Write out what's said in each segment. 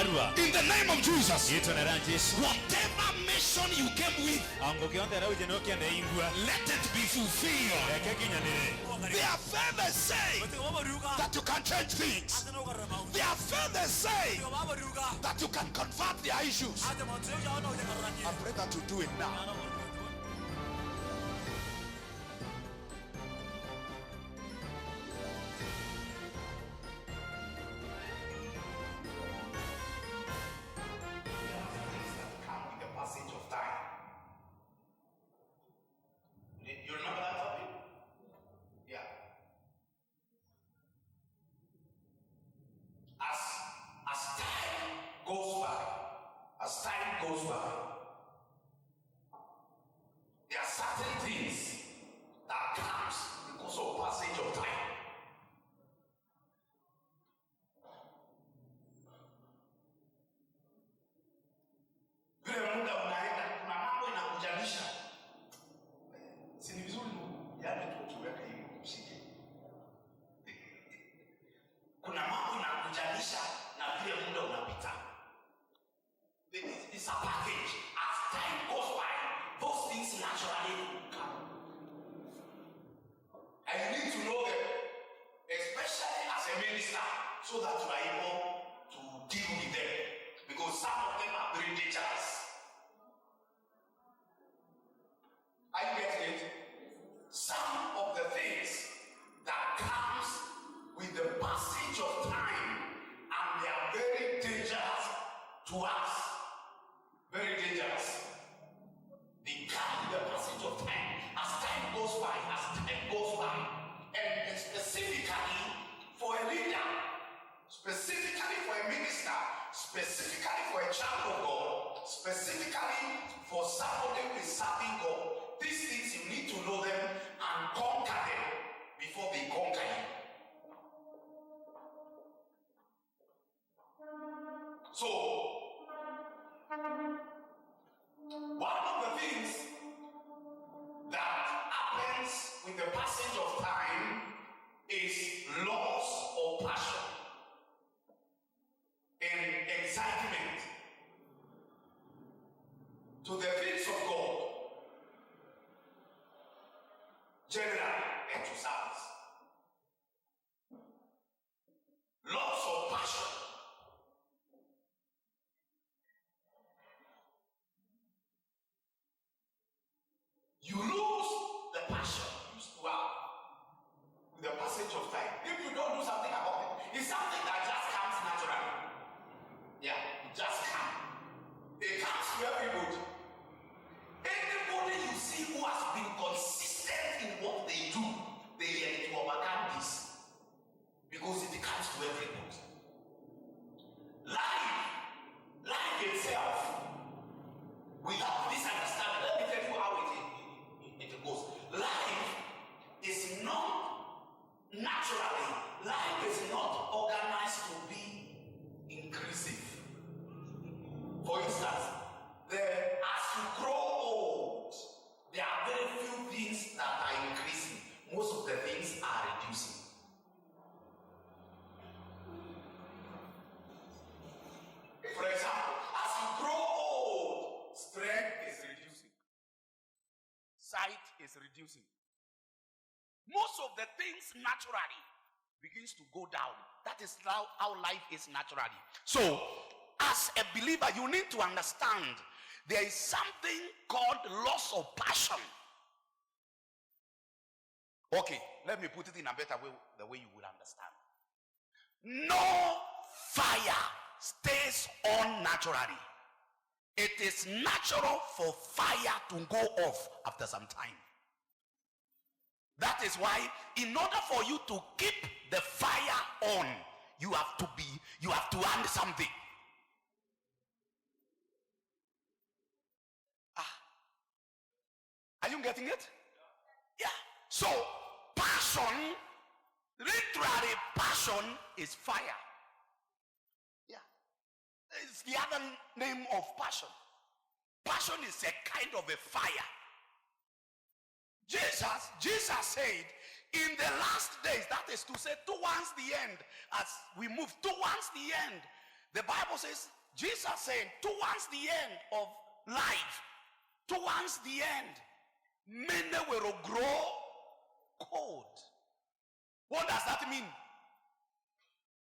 In the name of Jesus. Whatever mission you came with, let it be fulfilled. There are further say that you can change things. There are further say that you can convert their issues. I pray that you do it now. You remember that topic? Yeah. As time goes by, there are certain things that comes because of passage of time. Vile muda unaenda, kuna mambo inakujalisha. Si ni vizuri yale tukiweka hivi usije. Kuna mambo inakujalisha na vile muda unapita. It's a package. As time goes by, those things naturally come. And you need to know them, especially as a minister, so that you are able to deal with them. Because some of them are very dangerous. Are you getting it? Some of the things that comes with the passage of time, and they are very dangerous to us. Very dangerous. They come with the passage of time. As time goes by, and specifically for a leader, specifically for a minister, specifically for a child of God, specifically for somebody who is serving God. These things you need to know them and conquer them before they conquer you. So, one of the things that happens with the passage of time is loss of passion and excitement to the things of God, generally, and to service. Loss of passion. You lose the passion you used to have with the passage of time. If you don't do something about it, it's something that just comes naturally. Yeah, it just comes. It comes to everybody. Anybody you see who has been consistent in what they do, they get to overcome this. Because it comes to everybody. Life itself, without this understanding, let me tell you how it goes. Life is not naturally, life is not organized to be increasive. For instance, as you grow old, there are very few things that are increasing. Most of the things are reducing. For example, as you grow old, strength is reducing. Sight is reducing. Most of the things naturally begins to go down. That is how life is naturally. So, as a believer, you need to understand there is something called loss of passion. Okay, let me put it in a better way, the way you will understand. No fire stays on naturally. It is natural for fire to go off after some time. That is why, in order for you to keep the fire on, you have to earn something. Are you getting it? Yeah. So, passion, literally passion is fire. Yeah. It's the other name of passion. Passion is a kind of a fire. Jesus said, in the last days, that is to say, towards the end, as we move towards the end, the Bible says, Jesus said, towards the end of life, towards the end, many will grow cold. What does that mean?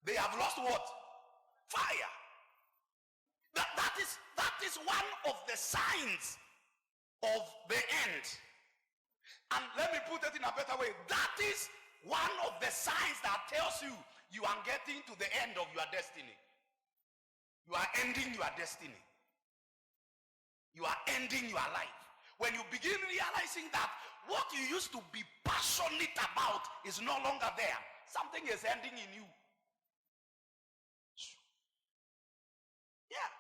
They have lost what? Fire. That is one of the signs of the end. And let me put it in a better way. That is one of the signs that tells you you are getting to the end of your destiny. You are ending your destiny. You are ending your life. When you begin realizing that what you used to be passionate about is no longer there, something is ending in you. Yeah.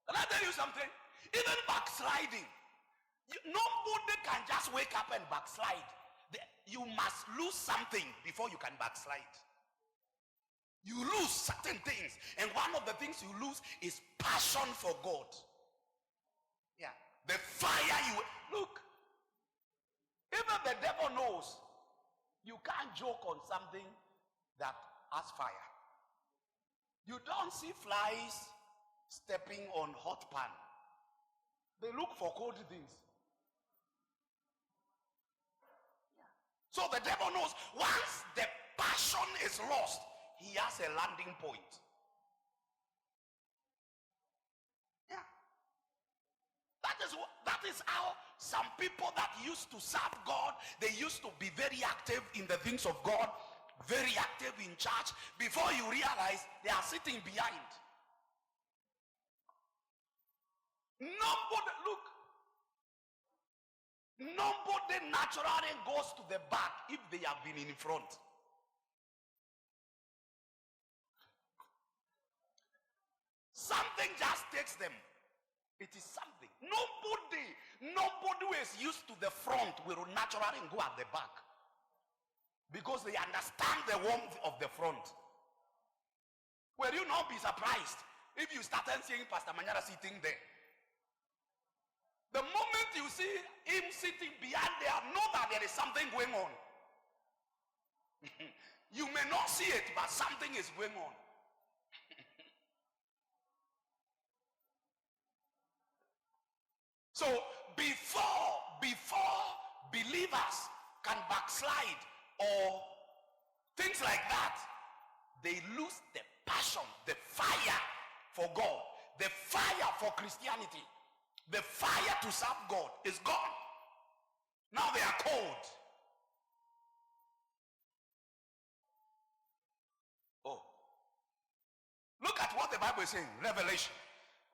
Can I tell you something? Even backsliding, nobody can just wake up and backslide. You must lose something before you can backslide. You lose certain things, and one of the things you lose is passion for God. Yeah, the fire you look. Even the devil knows you can't joke on something that has fire. You don't see flies stepping on hot pan. They look for cold things. Yeah. So the devil knows once the passion is lost, he has a landing point. Yeah. That is how some people that used to serve God, they used to be very active in the things of God, very active in church. Before you realize, they are sitting behind. Nobody naturally goes to the back if they have been in front. Something just takes them. It is something. Nobody who is used to the front will naturally go at the back, because they understand the warmth of the front. Will you not be surprised if you started seeing Pastor Manyara sitting there? The moment you see him sitting behind there, know that there is something going on. You may not see it, but something is going on. So before believers can backslide or things like that, they lose the passion, the fire for God, the fire for Christianity, the fire to serve God is gone. Now they are cold. Oh, look at what the Bible is saying. Revelation,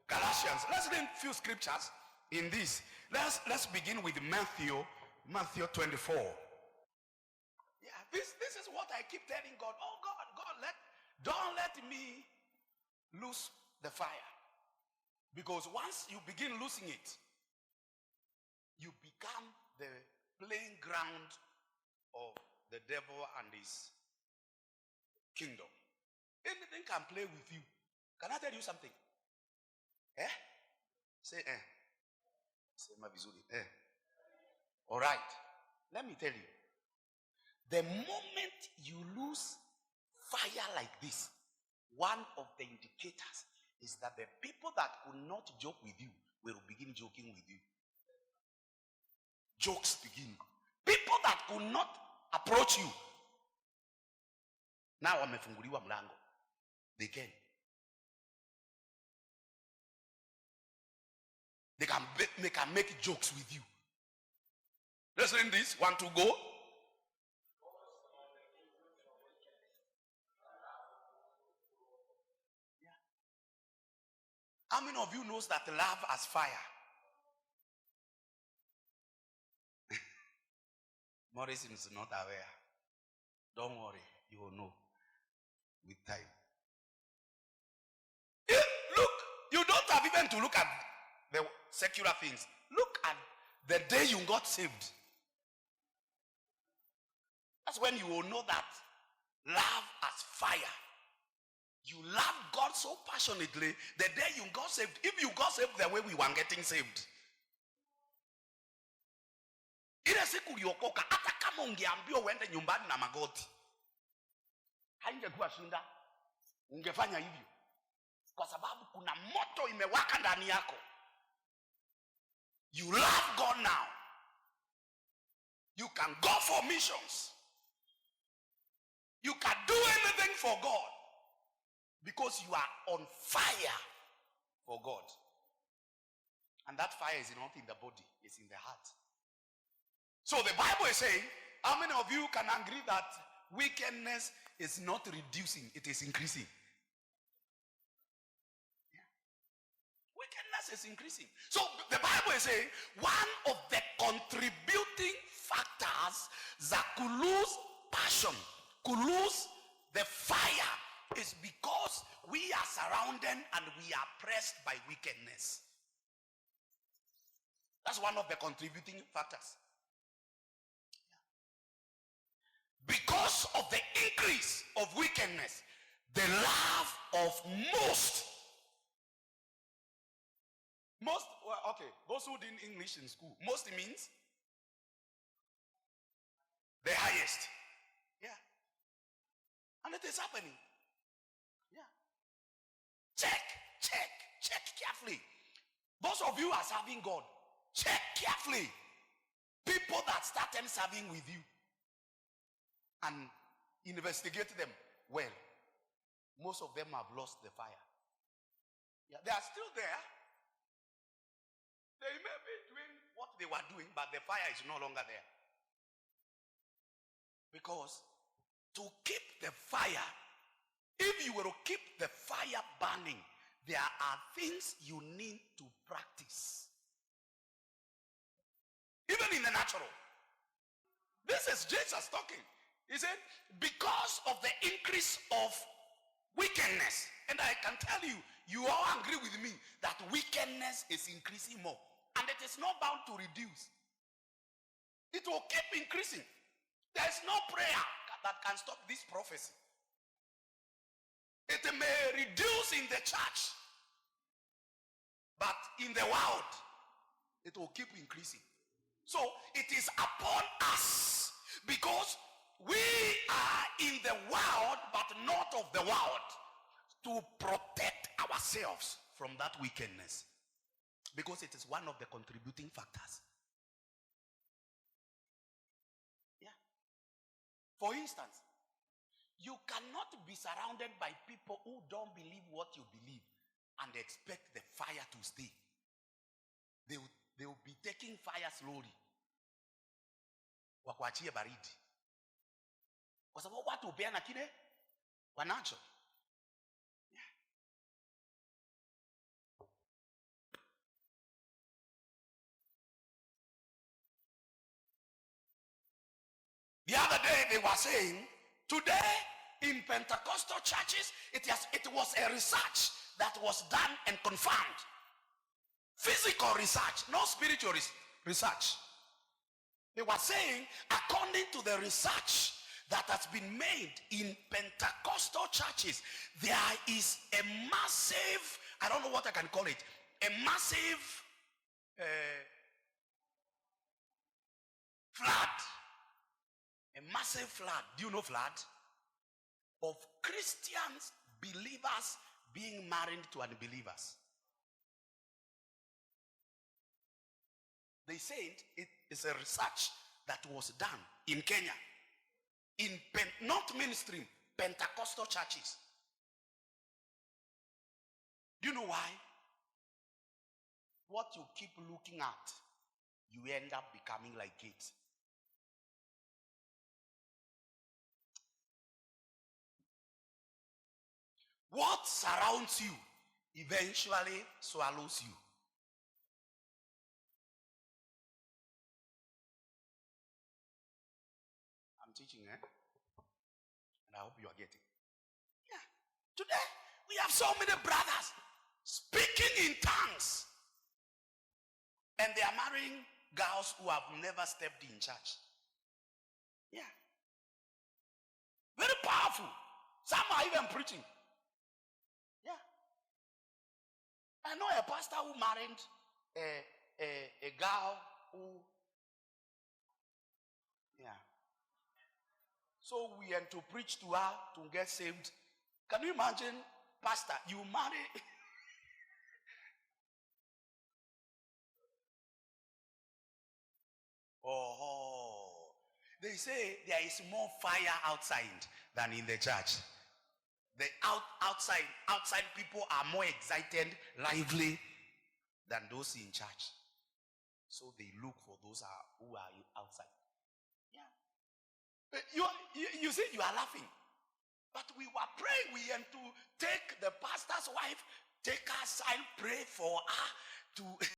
Galatians. Let's read a few scriptures in this. Let's begin with Matthew 24. Yeah, this is what I keep telling God. Oh God, don't let me lose the fire. Because once you begin losing it, you become the playing ground of the devil and his kingdom. Anything can play with you. Can I tell you something? Eh? Say eh. Say mabizuri. Eh. All right. Let me tell you. The moment you lose fire like this, one of the indicators is that the people that could not joke with you will begin joking with you. Jokes begin. People that could not approach you, now wamefunguliwa mlango. They can. They can make jokes with you. Let's read this. 1, 2, go. Yeah. How many of you knows that love has fire? Morrison is not aware. Don't worry, you will know with time. Look, you don't have even to look at the secular things. Look at the day you got saved. That's when you will know that love has fire. You love God so passionately. The day you got saved, if you got saved the way we were getting saved, ile siku uliokoka, hata kama ungeambiwa uende nyumbani na magoti, haingekuwa shinda. Ungefanya hivyo. Kwa sababu kuna moto imewaka ndani yako. You love God now. You can go for missions. You can do anything for God. Because you are on fire for God. And that fire is not in the body, it's in the heart. So the Bible is saying, how many of you can agree that wickedness is not reducing, it is increasing? Yeah. Wickedness is increasing. So the Bible is saying, one of the contributing factors that could lose passion, could lose the fire, is because we are surrounded and we are pressed by wickedness. That's one of the contributing factors. Because of the increase of wickedness, the love of most, okay, those who did English in school, most means the highest. Yeah. And it is happening. Yeah. Check carefully. Those of you are serving God, check carefully. People that started serving with you and investigate them well. Most of them have lost the fire. Yeah, they are still there. They may be doing what they were doing, but the fire is no longer there. Because to keep the fire, if you were to keep the fire burning, there are things you need to practice. Even in the natural. This is Jesus talking. He said, because of the increase of wickedness, and I can tell you, you all agree with me that wickedness is increasing more. And it is not bound to reduce. It will keep increasing. There is no prayer that can stop this prophecy. It may reduce in the church, but in the world, it will keep increasing. So it is upon us, because we are in the world, but not of the world, to protect ourselves from that wickedness. Because it is one of the contributing factors. Yeah. For instance, you cannot be surrounded by people who don't believe what you believe and expect the fire to stay. They will be taking fire slowly. Wakuachie baridi. Kwa sababu watu hupeana kile wanacho. Yeah. The other day they were saying, today in Pentecostal churches, it was a research that was done and confirmed. Physical research, not spiritual research. They were saying, according to the research that has been made in Pentecostal churches, there is a massive, I don't know what I can call it, a massive flood. A massive flood. Do you know flood? Of Christians, believers being married to unbelievers. They said it is a research that was done in Kenya. In not mainstream, Pentecostal churches. Do you know why? What you keep looking at, you end up becoming like it. What surrounds you eventually swallows you. I'm teaching, and I hope you are getting. Yeah. Today, we have so many brothers speaking in tongues. And they are marrying girls who have never stepped in church. Yeah. Very powerful. Some are even preaching. Yeah. I know a pastor who married a girl who, yeah. So we had to preach to her to get saved. Can you imagine Pastor, you marry. Oh, they say there is more fire outside than in the church. The outside people are more excited, lively than those in church. So they look for those who are outside. Yeah. You see, you are laughing. But we were praying. We had to take the pastor's wife, take her aside, pray for her to